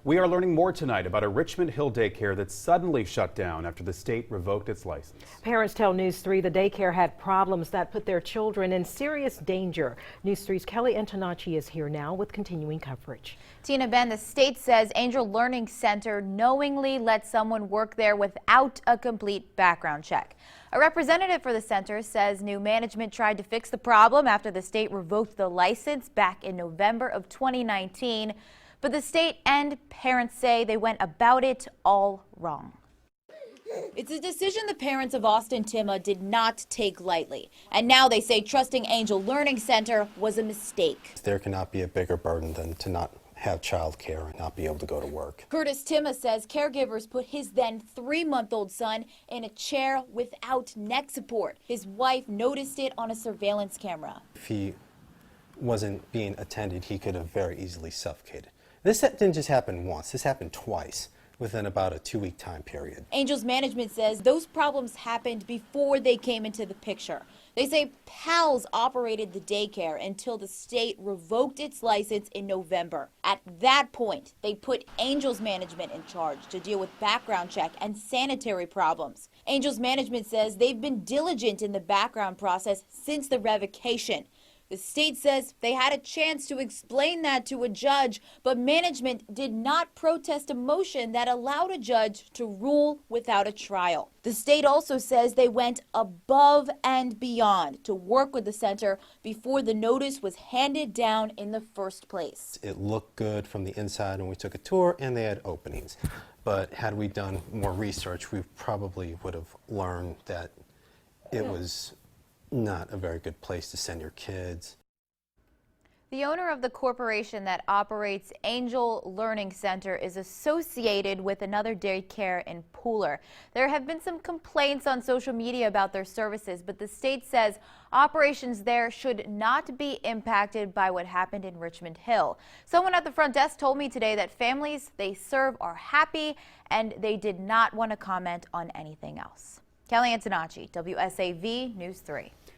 We are learning more tonight about a Richmond Hill Daycare that suddenly shut down after the state revoked its license. Parents tell News 3 the daycare had problems that put their children in serious danger. News 3's Kelly Antonacci is here now with continuing coverage. Tina Ben, the state says Angel Learning Center knowingly let someone work there without a complete background check. A representative for the center says new management tried to fix the problem after the state revoked the license back in November of 2019. But the state and parents say they went about it all wrong. It's a decision the parents of Austin Timma did not take lightly. And now they say trusting Angel Learning Center was a mistake. There cannot be a bigger burden than to not have child care and not be able to go to work. Curtis Timma says caregivers put his then 3-month-old son in a chair without neck support. His wife noticed it on a surveillance camera. If he wasn't being attended, he could have very easily suffocated. This didn't just happen once, this happened twice within about a 2-week time period. Angel's management says those problems happened before they came into the picture. They say PALS operated the daycare until the state revoked its license in November. At that point, they put Angel's management in charge to deal with background check and sanitary problems. Angel's management says they've been diligent in the background process since the revocation. The state says they had a chance to explain that to a judge, but management did not protest a motion that allowed a judge to rule without a trial. The state also says they went above and beyond to work with the center before the notice was handed down in the first place. It looked good from the inside when we took a tour and they had openings. But had we done more research, we probably would have learned that it was not a very good place to send your kids. The owner of the corporation that operates Angel Learning Center is associated with another daycare in Pooler. There have been some complaints on social media about their services, but the state says operations there should not be impacted by what happened in Richmond Hill. Someone at the front desk told me today that families they serve are happy and they did not want to comment on anything else. Kelly Antonacci, WSAV News 3.